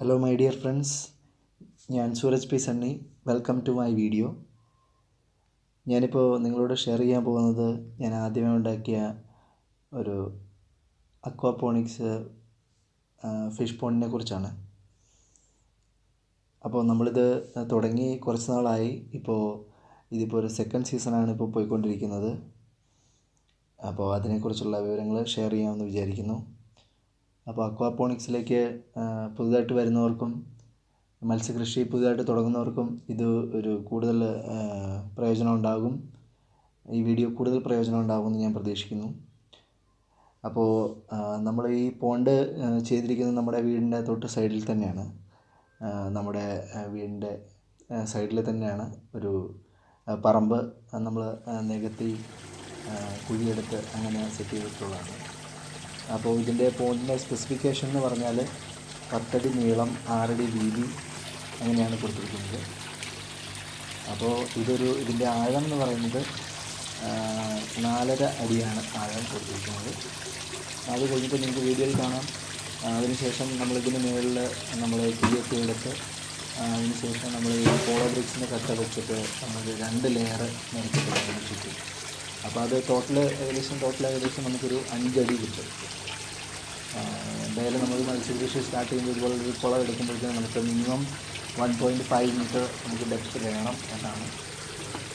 Hello my dear friends, ഞാൻ Suraj P Sunny. Welcome to my video. ഞാനിപ്പോൾ നിങ്ങളോട് ഷെയർ ചെയ്യാൻ പോകുന്നത് ഞാൻ ആദ്യമേ ഉണ്ടാക്കിയ ഒരു അക്വാപോണിക്സ് ഫിഷ് പോണ്ടിനെ കുറിച്ചാണ്. അപ്പോൾ നമ്മളിത് തുടങ്ങി കുറച്ച് നാളായി. ഇതിപ്പോൾ ഒരു സെക്കൻഡ് സീസണാണ് ഇപ്പോൾ പോയിക്കൊണ്ടിരിക്കുന്നത്. അപ്പോൾ അതിനെക്കുറിച്ചുള്ള വിവരങ്ങൾ ഷെയർ ചെയ്യാമെന്ന് വിചാരിക്കുന്നു. അപ്പോൾ അക്വാപോണിക്സിലേക്ക് പുതുതായിട്ട് വരുന്നവർക്കും മത്സ്യകൃഷി പുതുതായിട്ട് തുടങ്ങുന്നവർക്കും ഇത് ഒരു കൂടുതൽ പ്രയോജനം ഉണ്ടാകും. ഈ വീഡിയോ കൂടുതൽ പ്രയോജനം ഉണ്ടാകുമെന്ന് ഞാൻ പ്രതീക്ഷിക്കുന്നു. അപ്പോൾ നമ്മൾ ഈ പോണ്ട് ചെയ്തിരിക്കുന്നത് നമ്മുടെ വീടിൻ്റെ തൊട്ട് സൈഡിൽ തന്നെയാണ്. നമ്മുടെ വീടിൻ്റെ സൈഡിൽ തന്നെയാണ് ഒരു പറമ്പ് നമ്മൾ നികത്തി കുഴിയെടുത്ത് അങ്ങനെ സെറ്റ് ചെയ്തിട്ടുള്ളതാണ്. അപ്പോൾ ഇതിൻ്റെ പോണ്ടിൻ്റെ സ്പെസിഫിക്കേഷൻ എന്ന് പറഞ്ഞാൽ 10 അടി നീളം, 6 അടി വീതി അങ്ങനെയാണ് കൊടുത്തിരിക്കുന്നത്. അപ്പോൾ ഇതിൻ്റെ ആഴം എന്ന് പറയുന്നത് 4.5 അടിയാണ് ആഴം കൊടുത്തിരിക്കുന്നത്. അത് കഴിഞ്ഞിട്ട് നിങ്ങൾക്ക് വീഡിയോയിൽ കാണാം. അതിനുശേഷം നമ്മളിതിന് മുകളിൽ നമ്മൾ കുഴിയൊക്കെ എടുത്ത് അതിനുശേഷം നമ്മൾ ഈ പോളോ ബ്രിക്സിൻ്റെ കട്ട വെച്ചിട്ട് നമ്മൾ 2 ലെയർ നിറച്ചിട്ട് ചുറ്റും. അപ്പോൾ അത് ടോട്ടൽ ഏകദേശം നമുക്കൊരു 5 അടി കിട്ടും. എന്തായാലും നമ്മൾ മത്സ്യകൃഷി സ്റ്റാർട്ട് ചെയ്യുമ്പോൾ ഇതുപോലൊരു കുളം എടുക്കുമ്പോഴത്തേക്കും നമുക്ക് മിനിമം 1.5 മീറ്റർ നമുക്ക് ഡെപ്ത് വേണം എന്നാണ്.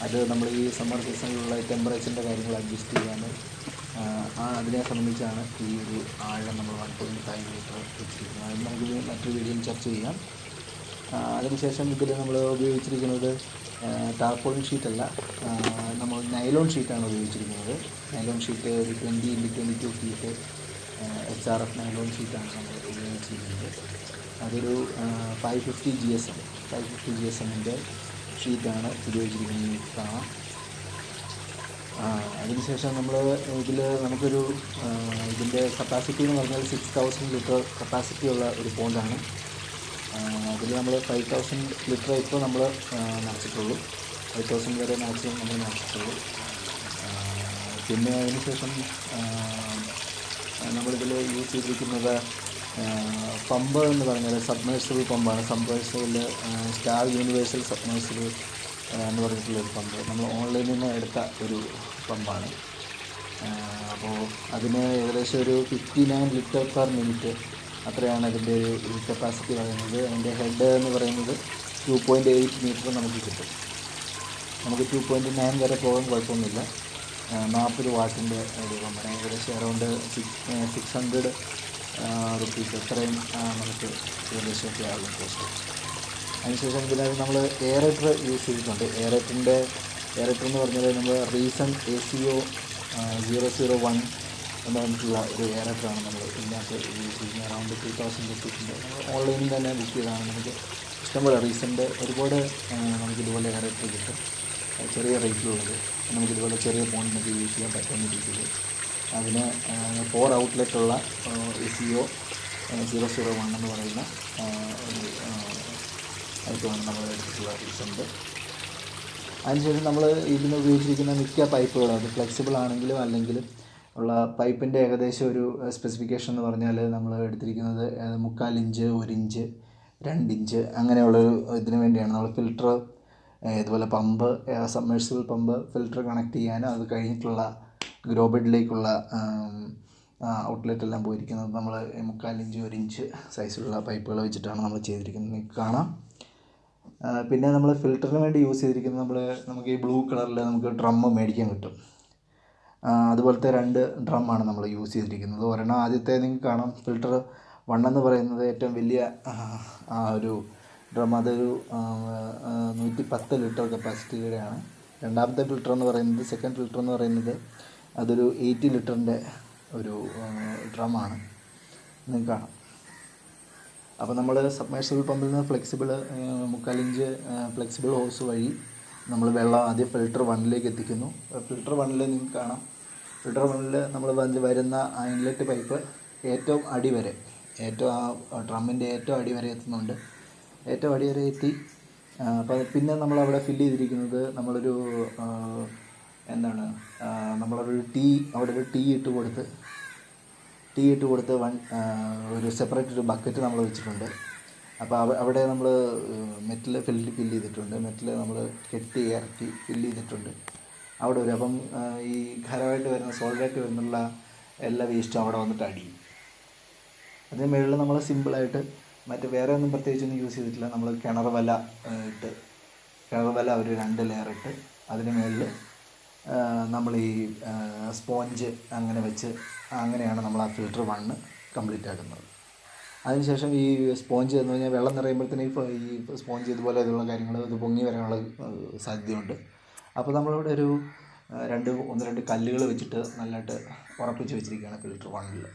അത് നമ്മൾ ഈ സമ്മർ സീസണിലുള്ള ടെമ്പറേച്ചറിൻ്റെ കാര്യങ്ങൾ അഡ്ജസ്റ്റ് ചെയ്യാൻ അതിനെ സംബന്ധിച്ചാണ് ഈ ഒരു ആഴം നമ്മൾ 1.5 മീറ്റർ വെച്ചിരിക്കുന്നത്. അത് നമുക്ക് മറ്റൊരു വീഡിയോയിൽ ചർച്ച ചെയ്യാം. അതിനുശേഷം ഇതിൽ നമ്മൾ ഉപയോഗിച്ചിരിക്കുന്നത് ടാർപോളിൻ ഷീറ്റല്ല, നമ്മൾ നൈലോൺ ഷീറ്റാണ് ഉപയോഗിച്ചിരിക്കുന്നത്. നൈലോൺ ഷീറ്റ് ഒരു 20x22 ഫീറ്റ് HRF നൈലോൺ ഷീറ്റാണ് നമ്മൾ ഉപയോഗിച്ചിരിക്കുന്നത്. അതൊരു 550 GSM ഷീറ്റാണ് ഉപയോഗിച്ചിരിക്കുന്നത് കാണാം. അതിനുശേഷം നമ്മൾ ഇതിൻ്റെ കപ്പാസിറ്റി എന്ന് പറഞ്ഞാൽ 6000 ലിറ്റർ കപ്പാസിറ്റിയുള്ള ഒരു പോണ്ടാണ്. അതിൽ നമ്മൾ 5000 ലിറ്റർ ഇപ്പോൾ നമ്മൾ നിറച്ചിട്ടുള്ളൂ. 5000 വരെ മാക്സിമം നമ്മൾ നിറച്ചിട്ടുള്ളൂ. പിന്നെ അതിനുശേഷം നമ്മളിതിൽ യൂസ് ചെയ്തിരിക്കുന്നത് പമ്പ് എന്ന് പറഞ്ഞാൽ സബ്മേഴ്സിബിൾ പമ്പാണ്. സ്റ്റാർ യൂണിവേഴ്സൽ സബ്മേഴ്സിബിൾ എന്ന് പറഞ്ഞിട്ടുള്ളൊരു പമ്പ് നമ്മൾ ഓൺലൈനിൽ നിന്ന് എടുത്ത ഒരു പമ്പാണ്. അപ്പോൾ അതിന് ഏകദേശം ഒരു 59 ലിറ്റർ പെർ മിനിറ്റ് അത്രയാണ് അതിൻ്റെ ഒരു കപ്പാസിറ്റി പറയുന്നത്. അതിൻ്റെ ഹെഡ് എന്ന് പറയുന്നത് 2.8 മീറ്റർ നമുക്ക് കിട്ടും. നമുക്ക് 2.9 വരെ പോകാൻ കുഴപ്പമൊന്നുമില്ല. 40 വാട്ടിൻ്റെ ഒരു പമ്പാണ്. ഏകദേശം അറൗണ്ട് 600 റുപ്പീസ് അത്രയും നമുക്ക് ഏകദേശമൊക്കെ ആകും കോസ്റ്റ്. അതിനുശേഷം ഇതിനകത്ത് നമ്മൾ എയറേറ്റർ യൂസ് ചെയ്തിട്ടുണ്ട്. എയറേറ്റർ എന്ന് പറഞ്ഞാൽ നമ്മൾ റീസൺ ACO 001 എന്ന് പറഞ്ഞിട്ടുള്ള ഒരു എയറേറ്ററാണ് നമ്മൾ ഇതിനകത്ത് യൂസ് ചെയ്യുന്നത്. അറൗണ്ട് 2000 റുപ്പീസിൻ്റെ ഓൺലൈനിൽ തന്നെ ബുക്ക് ചെയ്താണ്. നമുക്ക് ഇഷ്ടംപോലെ റീസൻ്റെ ഒരുപാട് നമുക്കിതുപോലെ എയറേറ്റർ കിട്ടും. ചെറിയ റേറ്റിലുള്ളത് നമുക്കിതുപോലെ ചെറിയ പോണ്ടിനൊക്കെ യൂസ് ചെയ്യാൻ പറ്റുന്ന രീതിയിൽ അതിന് 4 ഔട്ട്ലെറ്റുള്ള ACO 001 എന്ന് പറയുന്ന ഒരു ഐറ്റമാണ് നമ്മൾ എടുത്തിട്ടുള്ള റീസൻ്റെ. അതിനുശേഷം നമ്മൾ ഇതിന് ഉപയോഗിച്ചിരിക്കുന്ന മിക്ക പൈപ്പുകളും അത് ഫ്ലെക്സിബിൾ ആണെങ്കിലും അല്ലെങ്കിലും ഉള്ള പൈപ്പിൻ്റെ ഏകദേശം ഒരു സ്പെസിഫിക്കേഷൻ എന്ന് പറഞ്ഞാൽ നമ്മൾ എടുത്തിരിക്കുന്നത് 3/4 ഇഞ്ച്, 1 ഇഞ്ച്, 2 ഇഞ്ച് അങ്ങനെയുള്ളൊരു ഇതിന് വേണ്ടിയാണ്. നമ്മൾ ഫിൽറ്റർ ഇതുപോലെ pump, submersible pump, filter connect ചെയ്യാനും അത് കഴിഞ്ഞിട്ടുള്ള ഗ്രോ ബെഡിലേക്കുള്ള ഔട്ട്ലെറ്റ് എല്ലാം പോയിരിക്കുന്നത് നമ്മൾ 3/4 ഇഞ്ച്, 1 ഇഞ്ച് സൈസിലുള്ള പൈപ്പുകൾ വെച്ചിട്ടാണ് നമ്മൾ ചെയ്തിരിക്കുന്നത്. നിങ്ങൾക്ക് കാണാം. പിന്നെ നമ്മൾ ഫിൽറ്ററിന് വേണ്ടി യൂസ് ചെയ്തിരിക്കുന്നത് നമുക്ക് ഈ ബ്ലൂ കളറിൽ നമുക്ക് ഡ്രം മേടിക്കാൻ കിട്ടും. അതുപോലത്തെ 2 ഡ്രമ്മാണ് നമ്മൾ യൂസ് ചെയ്തിരിക്കുന്നത്. ഒരെണ്ണം ആദ്യത്തെ നിങ്ങൾക്ക് കാണാം, ഫിൽറ്റർ 1 എന്ന് പറയുന്നത് ഏറ്റവും വലിയ ഒരു ഡ്രം. അതൊരു 110 ലിറ്റർ കപ്പാസിറ്റിയുടെയാണ്. രണ്ടാമത്തെ സെക്കൻഡ് ഫിൽറ്റർ എന്ന് പറയുന്നത് അതൊരു 80 ലിറ്ററിൻ്റെ ഒരു ഡ്രമ്മാണ്. നിങ്ങൾക്ക് കാണാം. അപ്പോൾ നമ്മൾ സബ്മേഴ്സിബിൾ പമ്പിൽ നിന്ന് 3/4 ഇഞ്ച് ഫ്ലെക്സിബിൾ ഹോസ് വഴി നമ്മൾ വെള്ളം ആദ്യം ഫിൽറ്റർ 1ലേക്ക് എത്തിക്കുന്നു. ഫിൽറ്റർ 1ൽ നിങ്ങൾക്ക് കാണാം, ഫിൽറ്റർ 1ൽ നമ്മൾ വരുന്ന ഇൻലെറ്റ് പൈപ്പ് ഏറ്റവും അടി വരെ, ഡ്രമ്മിൻ്റെ ഏറ്റവും അടി വരെ എത്തുന്നുണ്ട്. ഏറ്റവും അടി വരെ എത്തി. അപ്പോൾ പിന്നെ നമ്മളവിടെ ഫില്ല് ചെയ്തിരിക്കുന്നത് അവിടെ ഒരു ടീ ഇട്ട് കൊടുത്ത് ഒരു സെപ്പറേറ്റ് ഒരു ബക്കറ്റ് നമ്മൾ വെച്ചിട്ടുണ്ട്. അപ്പോൾ അവിടെ നമ്മൾ മെറ്റൽ ഫില്ല് ചെയ്തിട്ടുണ്ട്. മെറ്റൽ നമ്മൾ കെട്ടി ഇറക്കി ഫില്ല് ചെയ്തിട്ടുണ്ട് അവിടെ വരും. അപ്പം ഈ ഖരമായിട്ട് വരുന്ന സോളിഡായിട്ട് വരുന്നുള്ള എല്ലാ വേസ്റ്റും അവിടെ വന്നിട്ട് അടിയും. അതിന് മുകളിൽ നമ്മൾ സിമ്പിളായിട്ട് മറ്റ് വേറെ ഒന്നും പ്രത്യേകിച്ചൊന്നും യൂസ് ചെയ്തിട്ടില്ല. നമ്മൾ കിണർ വല ഒരു 2 ലെയർ ഇട്ട് അതിന് മുകളിൽ നമ്മൾ ഈ സ്പോഞ്ച് അങ്ങനെ വെച്ച് അങ്ങനെയാണ് നമ്മൾ ആ ഫിൽറ്റർ 1 കംപ്ലീറ്റ് ആക്കുന്നത്. അതിനുശേഷം ഈ സ്പോഞ്ച് എന്ന് പറഞ്ഞാൽ വെള്ളം നിറയുമ്പോഴത്തേന് ഈ സ്പോഞ്ച് ഇതുപോലെ ഇതുള്ള കാര്യങ്ങൾ ഇത് പൊങ്ങി വരാനുള്ള സാധ്യതയുണ്ട്. അപ്പോൾ നമ്മളിവിടെ ഒരു 1-2 കല്ലുകൾ വെച്ചിട്ട് നല്ലതായിട്ട് ഉറപ്പിച്ച് വെച്ചിരിക്കുകയാണ് ഫിൽറ്റർ 1.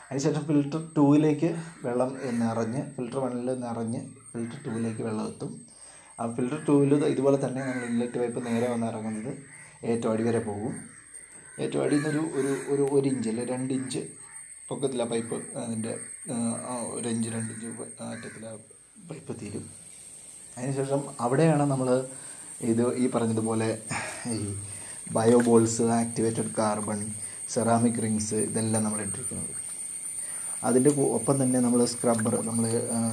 അതിനുശേഷം ഫിൽറ്റർ 2ലേക്ക് വെള്ളം നിറഞ്ഞ് ഫിൽറ്റർ 1 നിറഞ്ഞ് ഫിൽറ്റർ 2ലേക്ക് വെള്ളം എത്തും. ആ ഫിൽറ്റർ 2 ഇതുപോലെ തന്നെ നമ്മൾ ഇൻലെറ്റ് പൈപ്പ് നേരെ വന്ന് ഇറങ്ങുന്നത് ഏറ്റവും അടി വരെ പോകും. ഏറ്റവും അടിയിൽ നിന്നൊരു 1 ഇഞ്ച് അല്ലെ 2 ഇഞ്ച് പൊക്കത്തില്ല പൈപ്പ്, അതിൻ്റെ 1 ഇഞ്ച് 2 ഇഞ്ച് അറ്റത്തില പൈപ്പ് തീരും. അതിനുശേഷം അവിടെയാണ് നമ്മൾ ഈ പറഞ്ഞതുപോലെ ഈ bio balls, activated carbon, ceramic rings ഇതെല്ലാം നമ്മൾ ഇട്ടിരിക്കുന്നത്. അതിൻ്റെ ഒപ്പം തന്നെ നമ്മൾ സ്ക്രബ്ബർ,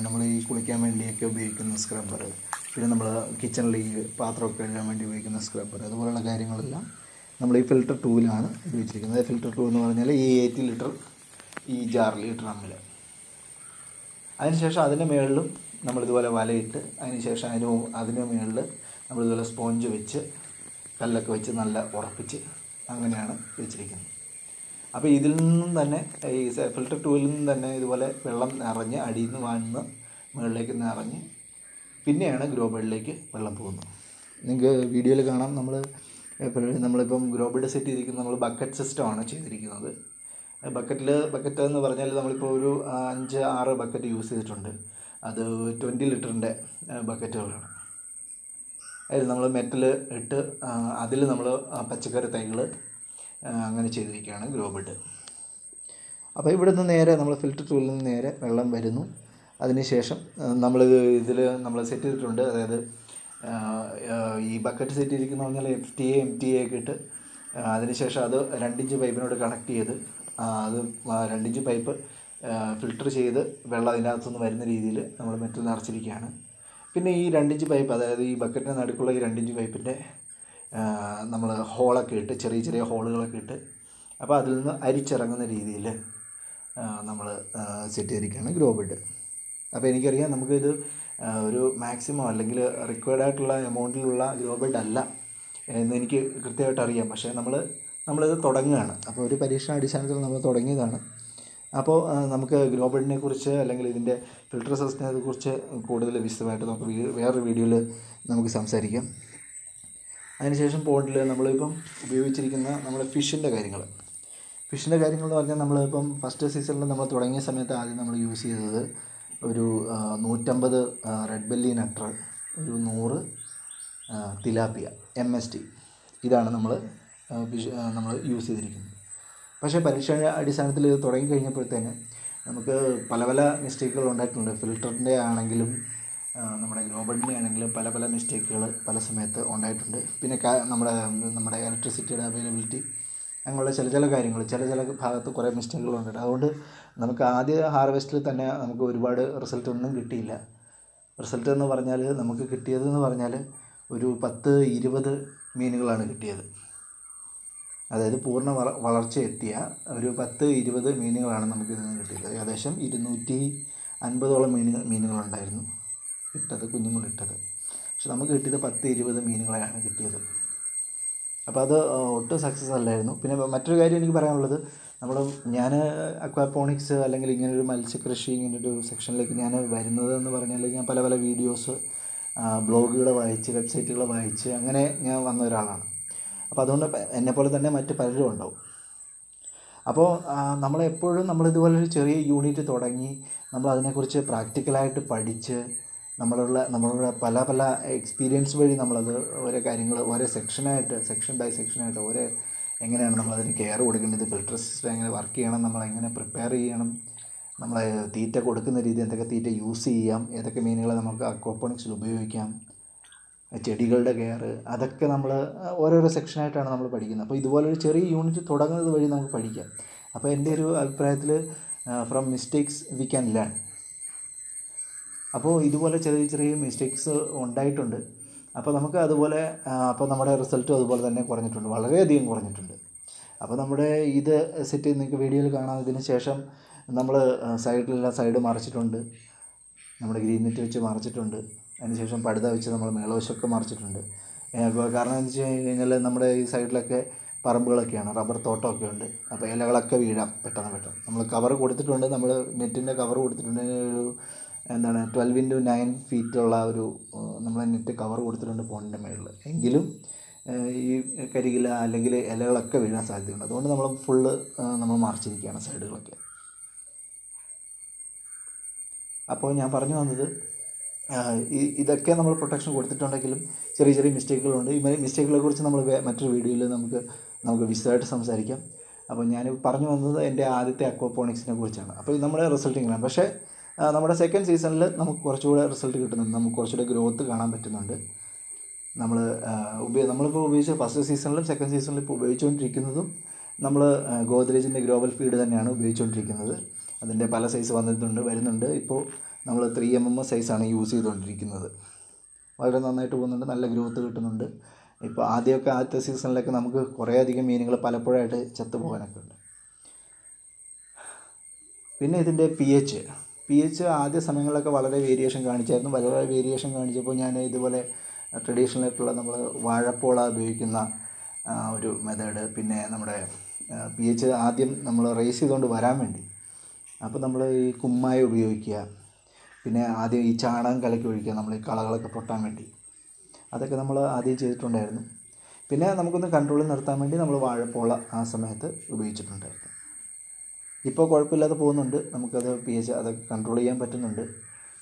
നമ്മൾ ഈ കുളിക്കാൻ വേണ്ടിയൊക്കെ ഉപയോഗിക്കുന്ന സ്ക്രബ്ബർ, പിന്നെ നമ്മൾ കിച്ചണിൽ ഈ പാത്രമൊക്കെ കഴുകാൻ വേണ്ടി ഉപയോഗിക്കുന്ന സ്ക്രബ്ബർ, അതുപോലുള്ള കാര്യങ്ങളെല്ലാം നമ്മൾ ഈ ഫിൽറ്റർ 2ലാണ് ഉപയോഗിച്ചിരിക്കുന്നത്. ഫിൽറ്റർ 2 എന്ന് പറഞ്ഞാൽ ഈ 80 ലിറ്റർ ഈ ജാറിൽ ഡ്രമ്മിൽ. അതിനുശേഷം അതിൻ്റെ മുകളിലും നമ്മളിതുപോലെ വലയിട്ട് അതിനുശേഷം അതിന് മുകളിൽ നമ്മളിതുപോലെ സ്പോഞ്ച് വെച്ച് കല്ലൊക്കെ വെച്ച് നല്ല ഉറപ്പിച്ച് അങ്ങനെയാണ് വെച്ചിരിക്കുന്നത്. അപ്പോൾ ഇതിൽ നിന്നും തന്നെ ഈ ഫിൽറ്റർ 2ൽ നിന്നും തന്നെ ഇതുപോലെ വെള്ളം നിറഞ്ഞ് അടിയിൽ നിന്ന് വന്ന് മുകളിലേക്ക് നിറഞ്ഞ് പിന്നെയാണ് ഗ്രോ ബെഡിലേക്ക് വെള്ളം പോകുന്നത്. നിങ്ങൾക്ക് വീഡിയോയിൽ കാണാം. നമ്മളിപ്പം ഗ്രോ ബെഡ് സെറ്റ് ചെയ്തിരിക്കുന്നത് നമ്മൾ ബക്കറ്റ് സിസ്റ്റമാണ് ചെയ്തിരിക്കുന്നത്. ബക്കറ്റ് എന്ന് പറഞ്ഞാൽ നമ്മളിപ്പോൾ ഒരു 5-6 ബക്കറ്റ് യൂസ് ചെയ്തിട്ടുണ്ട്. അത് 20 ലിറ്ററിൻ്റെ ബക്കറ്റുകളാണ്. അതിൽ നമ്മൾ മെറ്റൽ ഇട്ട് അതിൽ നമ്മൾ പച്ചക്കറി തൈകൾ അങ്ങനെ ചെയ്തിരിക്കുകയാണ് ഗ്രോ ബെഡ്. അപ്പോൾ ഇവിടെ നിന്ന് നേരെ നമ്മൾ ഫിൽറ്റർ 2ൽ നിന്ന് നേരെ വെള്ളം വരുന്നു. അതിനുശേഷം നമ്മൾ സെറ്റ് ചെയ്തിട്ടുണ്ട്. അതായത് ഈ ബക്കറ്റ് സെറ്റ് ചെയ്തിരിക്കുന്ന പറഞ്ഞാൽ MTA ഒക്കെ ഇട്ട് അതിനുശേഷം അത് 2 ഇഞ്ച് പൈപ്പിനോട് കണക്ട് ചെയ്ത് അത് 2 ഇഞ്ച് പൈപ്പ് ഫിൽറ്റർ ചെയ്ത് വെള്ളം അതിനകത്തുനിന്ന് വരുന്ന രീതിയിൽ നമ്മൾ മെറ്റൽ നിറച്ചിരിക്കുകയാണ്. പിന്നെ ഈ 2 ഇഞ്ച് പൈപ്പ്, അതായത് ഈ ബക്കറ്റിന് നടുക്കുള്ള ഈ 2 ഇഞ്ച് പൈപ്പിൻ്റെ നമ്മൾ ഹോളൊക്കെ ഇട്ട് ചെറിയ ഹോളുകളൊക്കെ ഇട്ട് അപ്പോൾ അതിൽ നിന്ന് അരിച്ചിറങ്ങുന്ന രീതിയിൽ നമ്മൾ സെറ്റ് ചെയ്തിരിക്കുകയാണ് ഗ്രോ ബെഡ്. അപ്പോൾ എനിക്കറിയാം നമുക്കിത് ഒരു മാക്സിമം അല്ലെങ്കിൽ റിക്വയർഡ് ആയിട്ടുള്ള എമൗണ്ടിലുള്ള ഗ്രോ ബെഡ് അല്ല എന്ന് എനിക്ക് കൃത്യമായിട്ട് അറിയാം. പക്ഷേ നമ്മളിത് തുടങ്ങുകയാണ്. അപ്പോൾ ഒരു പരീക്ഷണാടിസ്ഥാനത്തിൽ നമ്മൾ തുടങ്ങിയതാണ്. അപ്പോൾ നമുക്ക് ഗ്രോ ബെഡിനെ കുറിച്ച് അല്ലെങ്കിൽ ഇതിൻ്റെ ഫിൽട്ടർ സിസ്റ്റത്തിനെ കുറിച്ച് കൂടുതൽ വിശദമായിട്ട് നമുക്ക് വേറൊരു വീഡിയോയിൽ നമുക്ക് സംസാരിക്കാം. അതിനുശേഷം പോണ്ടിൽ നമ്മളിപ്പം ഉപയോഗിച്ചിരിക്കുന്ന നമ്മുടെ ഫിഷിൻ്റെ കാര്യങ്ങൾ എന്ന് പറഞ്ഞാൽ നമ്മളിപ്പം ഫസ്റ്റ് സീസണിൽ നമ്മൾ തുടങ്ങിയ സമയത്ത് ആദ്യം നമ്മൾ യൂസ് ചെയ്തത് ഒരു 150 റെഡ് ബെല്ലി നട്ടർ, ഒരു 100 തിലാപ്പിയ MST, ഇതാണ് നമ്മൾ യൂസ് ചെയ്തിരിക്കുന്നത്. പക്ഷേ പരീക്ഷ അടിസ്ഥാനത്തിൽ ഇത് തുടങ്ങിക്കഴിഞ്ഞപ്പോഴത്തേന് നമുക്ക് പല മിസ്റ്റേക്കുകൾ ഉണ്ടായിട്ടുണ്ട്. ഫിൽറ്ററിൻ്റെ ആണെങ്കിലും നമ്മുടെ ഗ്രോ ബെഡിൻ്റെ ആണെങ്കിലും പല മിസ്റ്റേക്കുകൾ പല സമയത്ത് ഉണ്ടായിട്ടുണ്ട്. പിന്നെ നമ്മുടെ ഇലക്ട്രിസിറ്റിയുടെ അവൈലബിലിറ്റി അങ്ങനെയുള്ള ചില കാര്യങ്ങൾ ചില ഭാഗത്ത് കുറേ മിസ്റ്റേക്കുകളുണ്ട്. അതുകൊണ്ട് നമുക്ക് ആദ്യ ഹാർവെസ്റ്റിൽ തന്നെ നമുക്ക് ഒരുപാട് റിസൾട്ടൊന്നും കിട്ടിയില്ല. റിസൾട്ട് എന്ന് പറഞ്ഞാൽ നമുക്ക് കിട്ടിയതെന്ന് പറഞ്ഞാൽ ഒരു 10-20 മീനുകളാണ് കിട്ടിയത്. അതായത് പൂർണ്ണ വളർച്ച എത്തിയ ഒരു 10-20 മീനുകളാണ് നമുക്കിതിൽ നിന്ന് കിട്ടിയത്. ഏകദേശം 250ഓളം മീനുകളുണ്ടായിരുന്നു കുഞ്ഞുങ്ങളിട്ടത്. പക്ഷെ നമുക്ക് കിട്ടിയത് 10-20 മീനുകളെയാണ് കിട്ടിയത്. അപ്പോൾ അത് ഒട്ടും സക്സസ് അല്ലായിരുന്നു. പിന്നെ മറ്റൊരു കാര്യം എനിക്ക് പറയാനുള്ളത്, ഞാൻ അക്വാപോണിക്സ് അല്ലെങ്കിൽ ഇങ്ങനൊരു മത്സ്യകൃഷി ഇങ്ങനൊരു സെക്ഷനിലേക്ക് ഞാൻ വരുന്നതെന്ന് പറഞ്ഞാൽ ഞാൻ പല വീഡിയോസ്, ബ്ലോഗുകൾ വായിച്ച്, വെബ്സൈറ്റുകൾ വായിച്ച് അങ്ങനെ ഞാൻ വന്ന ഒരാളാണ്. അപ്പോൾ അതുകൊണ്ട് എന്നെപ്പോലെ തന്നെ മറ്റ് പലരും ഉണ്ടാവും. അപ്പോൾ നമ്മളെപ്പോഴും നമ്മളിതുപോലൊരു ചെറിയ യൂണിറ്റ് തുടങ്ങി നമ്മൾ അതിനെക്കുറിച്ച് പ്രാക്ടിക്കലായിട്ട് പഠിച്ച് നമ്മളുടെ പല എക്സ്പീരിയൻസ് വഴി നമ്മളത് ഓരോ കാര്യങ്ങൾ ഓരോ സെക്ഷൻ ബൈ സെക്ഷനായിട്ട് എങ്ങനെയാണ് നമ്മളതിന് കെയർ കൊടുക്കേണ്ടത്, ഫിൽട്ടർ സിസ്റ്റം എങ്ങനെ വർക്ക് ചെയ്യണം, നമ്മളെങ്ങനെ പ്രിപ്പയർ ചെയ്യണം, നമ്മൾ തീറ്റ കൊടുക്കുന്ന രീതി, എന്തൊക്കെ തീറ്റ യൂസ് ചെയ്യാം, ഏതൊക്കെ മീനുകളെ നമുക്ക് അക്വാപോണിക്സിൽ ഉപയോഗിക്കാം, ചെടികളുടെ കെയർ, അതൊക്കെ നമ്മൾ ഓരോരോ സെക്ഷനായിട്ടാണ് നമ്മൾ പഠിക്കുന്നത്. അപ്പോൾ ഇതുപോലൊരു ചെറിയ യൂണിറ്റ് തുടങ്ങുന്നത് വഴി നമുക്ക് പഠിക്കാം. അപ്പോൾ എൻ്റെ ഒരു അഭിപ്രായത്തിൽ from mistakes we can learn. അപ്പോൾ ഇതുപോലെ ചെറിയ ചെറിയ മിസ്റ്റേക്സ് ഉണ്ടായിട്ടുണ്ട്. അപ്പോൾ നമുക്ക് അതുപോലെ അപ്പോൾ നമ്മുടെ റിസൾട്ടും അതുപോലെ തന്നെ കുറഞ്ഞിട്ടുണ്ട്, വളരെയധികം കുറഞ്ഞിട്ടുണ്ട്. അപ്പോൾ നമ്മുടെ ഇത് സെറ്റ് ചെയ്ത് നിങ്ങൾക്ക് വീഡിയോയിൽ കാണാം. ഇതിന് ശേഷം നമ്മൾ സൈഡിലെല്ലാം സൈഡ് മറച്ചിട്ടുണ്ട്, നമ്മുടെ ഗ്രീൻ നെറ്റ് വെച്ച് മറച്ചിട്ടുണ്ട്. അതിനുശേഷം പടുത വെച്ച് നമ്മൾ മേളവശമൊക്കെ മറച്ചിട്ടുണ്ട്. കാരണം എന്ന് വെച്ച് കഴിഞ്ഞാൽ നമ്മുടെ ഈ സൈഡിലൊക്കെ പറമ്പുകളൊക്കെയാണ്, റബ്ബർ തോട്ടമൊക്കെ ഉണ്ട്. അപ്പോൾ ഇലകളൊക്കെ വീഴാം പെട്ടെന്ന്. നമ്മൾ കവർ കൊടുത്തിട്ടുണ്ട്, നമ്മൾ നെറ്റിൻ്റെ കവർ കൊടുത്തിട്ടുണ്ട്. ഒരു 12x9 ഫീറ്റുള്ള ഒരു നമ്മൾ നെറ്റ് കവർ കൊടുത്തിട്ടുണ്ട് പോണ്ടിൻ്റെ മേളിൽ. എങ്കിലും ഈ കരികില അല്ലെങ്കിൽ ഇലകളൊക്കെ വീഴാൻ സാധ്യതയുണ്ട്. അതുകൊണ്ട് നമ്മൾ ഫുള്ള് നമ്മൾ മറച്ചിരിക്കുകയാണ് സൈഡുകളൊക്കെ. അപ്പോൾ ഞാൻ പറഞ്ഞു വന്നത്, ഇതൊക്കെ നമ്മൾ പ്രൊട്ടക്ഷൻ കൊടുത്തിട്ടുണ്ടെങ്കിലും ചെറിയ ചെറിയ മിസ്റ്റേക്കുകളുണ്ട്. ഈ മിസ്റ്റേക്കുകളെ കുറിച്ച് നമ്മൾ മറ്റൊരു വീഡിയോയിൽ നമുക്ക് വിശദമായിട്ട് സംസാരിക്കാം. അപ്പോൾ ഞാൻ പറഞ്ഞു വന്നത് എൻ്റെ ആദ്യത്തെ അക്വാപോണിക്സിനെ കുറിച്ചാണ്. അപ്പോൾ ഇത് നമ്മുടെ റിസൾട്ടിങ്ങാണ്. പക്ഷേ നമ്മുടെ സെക്കൻഡ് സീസണിൽ നമുക്ക് കുറച്ചുകൂടെ റിസൾട്ട് കിട്ടുന്നുണ്ട്, നമുക്ക് കുറച്ചുകൂടെ ഗ്രോത്ത് കാണാൻ പറ്റുന്നുണ്ട്. നമ്മളിപ്പോൾ ഉപയോഗിച്ച ഫസ്റ്റ് സീസണിലും സെക്കൻഡ് സീസണിലും ഇപ്പോൾ ഉപയോഗിച്ചുകൊണ്ടിരിക്കുന്നതും നമ്മൾ ഗോദ്രേജിൻ്റെ ഗ്ലോബൽ ഫീഡ് തന്നെയാണ് ഉപയോഗിച്ചുകൊണ്ടിരിക്കുന്നത്. അതിൻ്റെ പല സൈസ് വരുന്നുണ്ട്. ഇപ്പോൾ നമ്മൾ 3mm സൈസാണ് യൂസ് ചെയ്തുകൊണ്ടിരിക്കുന്നത്. വളരെ നന്നായിട്ട് പോകുന്നുണ്ട്, നല്ല ഗ്രോത്ത് കിട്ടുന്നുണ്ട്. ഇപ്പോൾ ആദ്യത്തെ സീസണിലൊക്കെ നമുക്ക് കുറേയധികം മീനുകൾ പലപ്പോഴായിട്ട് ചത്തുപോകാനൊക്കെ ഉണ്ട്. പിന്നെ ഇതിൻ്റെ പി എച്ച് ആദ്യ സമയങ്ങളിലൊക്കെ വളരെ വേരിയേഷൻ കാണിച്ചായിരുന്നു. വളരെ വേരിയേഷൻ കാണിച്ചപ്പോൾ ഞാൻ ഇതുപോലെ ട്രഡീഷണൽ ആയിട്ടുള്ള നമ്മൾ വാഴപ്പോള ഉപയോഗിക്കുന്ന ഒരു മെത്തേഡ്, പിന്നെ നമ്മുടെ പി എച്ച് ആദ്യം നമ്മൾ റേസ് ചെയ്തുകൊണ്ട് വരാൻ വേണ്ടി അപ്പോൾ നമ്മൾ ഈ കുമ്മായ ഉപയോഗിക്കുക, പിന്നെ ആദ്യം ഈ ചാണകം കലക്കി ഒഴിക്കുക നമ്മൾ ഈ കളകളൊക്കെ പൊട്ടാൻ വേണ്ടി. അതൊക്കെ നമ്മൾ ആദ്യം ചെയ്തിട്ടുണ്ടായിരുന്നു. പിന്നെ നമുക്കൊന്ന് കൺട്രോളിൽ നിർത്താൻ വേണ്ടി നമ്മൾ വാഴപ്പോള ആ സമയത്ത് ഉപയോഗിച്ചിട്ടുണ്ടായിരുന്നു. ഇപ്പോൾ കുഴപ്പമില്ലാതെ പോകുന്നുണ്ട്, നമുക്കത് പി എച്ച് അതൊക്കെ കൺട്രോൾ ചെയ്യാൻ പറ്റുന്നുണ്ട്.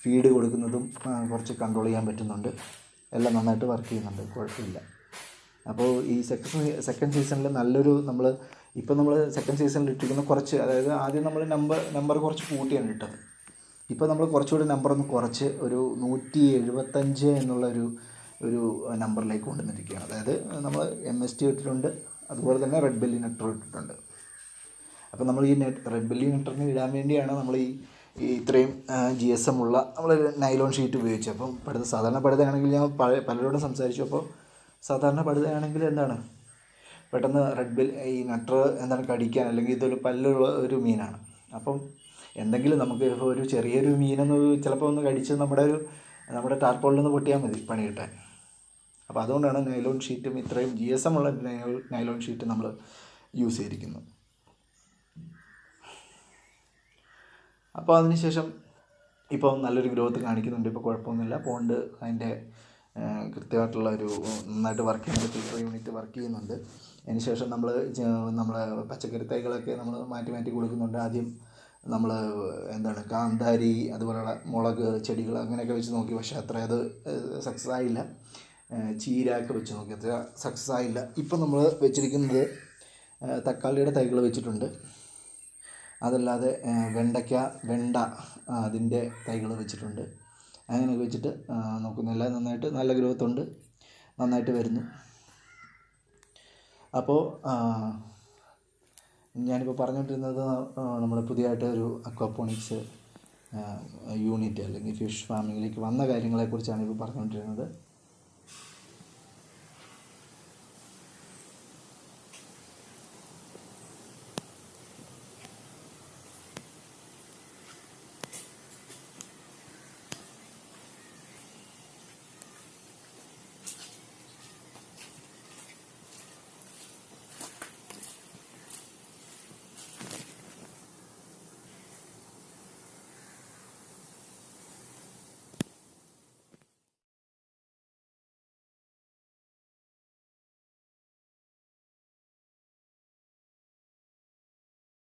ഫീഡ് കൊടുക്കുന്നതും കുറച്ച് കൺട്രോൾ ചെയ്യാൻ പറ്റുന്നുണ്ട്. എല്ലാം നന്നായിട്ട് വർക്ക് ചെയ്യുന്നുണ്ട്, കുഴപ്പമില്ല. അപ്പോൾ ഈ സെക്കൻഡ് സീസണിൽ നല്ലൊരു നമ്മൾ സെക്കൻഡ് സീസണിൽ ഇട്ടിരിക്കുന്ന കുറച്ച്, അതായത് ആദ്യം നമ്മൾ നമ്പർ കുറച്ച് കൂട്ടിയാണ് ഇട്ടത്. ഇപ്പോൾ നമ്മൾ കുറച്ചുകൂടി നമ്പറൊന്ന് കുറച്ച് ഒരു 175 എന്നുള്ള ഒരു നമ്പറിലേക്ക് കൊണ്ടുവന്നിരിക്കുകയാണ്. അതായത് നമ്മൾ MST ഇട്ടിട്ടുണ്ട്, അതുപോലെ തന്നെ റെഡ് ബെല്ലി നെറ്റർ ഇട്ടിട്ടുണ്ട്. അപ്പോൾ നമ്മൾ ഈ റെഡ് ബെല്ലി നെറ്ററിന് ഇടാൻ വേണ്ടിയാണ് നമ്മൾ ഈ ഇത്രയും GSM ഉള്ള നമ്മൾ നൈലോൺ ഷീറ്റ് ഉപയോഗിച്ചത്. അപ്പം സാധാരണ പടുതയാണെങ്കിൽ ഞാൻ പലരോടും സംസാരിച്ചു. അപ്പോൾ സാധാരണ പടുതയാണെങ്കിൽ പെട്ടെന്ന് ഈ നെറ്റർ കടിക്കാൻ, അല്ലെങ്കിൽ ഇതൊരു പല്ലുള്ള ഒരു മീനാണ്. അപ്പം എന്തെങ്കിലും നമുക്ക് ഒരു ചെറിയൊരു മീനൊന്ന് ചിലപ്പോൾ ഒന്ന് കടിച്ച് നമ്മുടെ ടാർപോളിൽ നിന്ന് പൊട്ടിയാൽ മതി പണി കിട്ടാൻ. അപ്പോൾ അതുകൊണ്ടാണ് നൈലോൺ ഷീറ്റും ഇത്രയും GSM ഉള്ള നൈലോൺ ഷീറ്റ് നമ്മൾ യൂസ് ചെയ്തിരിക്കുന്നത്. അപ്പോൾ അതിനുശേഷം ഇപ്പോൾ നല്ലൊരു ഗ്രോത്ത് കാണിക്കുന്നുണ്ട്. ഇപ്പോൾ കുഴപ്പമൊന്നുമില്ല. പോണ്ട് അതിൻ്റെ കൃത്യമായിട്ടുള്ള ഒരു നന്നായിട്ട് വർക്ക് ചെയ്യുന്നുണ്ട്, ഫിൽറ്റർ യൂണിറ്റ് വർക്ക് ചെയ്യുന്നുണ്ട്. അതിനുശേഷം നമ്മളെ പച്ചക്കറി തൈകളൊക്കെ നമ്മൾ മാറ്റി കൊടുക്കുന്നുണ്ട്. ആദ്യം നമ്മൾ കാന്താരി, അതുപോലെയുള്ള മുളക് ചെടികൾ അങ്ങനെയൊക്കെ വെച്ച് നോക്കി, പക്ഷേ അത് സക്സസ് ആയില്ല. ചീര ഒക്കെ വെച്ച് നോക്കി, അത്ര സക്സസ് ആയില്ല. ഇപ്പം നമ്മൾ വെച്ചിരിക്കുന്നത് തക്കാളിയുടെ തൈകൾ വെച്ചിട്ടുണ്ട്. അതല്ലാതെ വെണ്ട അതിൻ്റെ തൈകൾ വെച്ചിട്ടുണ്ട്. അങ്ങനെയൊക്കെ വെച്ചിട്ട് നോക്കുന്നില്ല. നല്ല ഗ്രോത്ത് ഉണ്ട്, നന്നായിട്ട് വരുന്നു. അപ്പോൾ ഞാനിപ്പോൾ പറഞ്ഞുകൊണ്ടിരുന്നത് നമ്മുടെ പുതിയതായിട്ട് ഒരു അക്വാപോണിക്സ് യൂണിറ്റ് അല്ലെങ്കിൽ ഫിഷ് ഫാമിങ്ങിലേക്ക് വന്ന കാര്യങ്ങളെക്കുറിച്ചാണ് ഇപ്പോൾ പറഞ്ഞുകൊണ്ടിരുന്നത്.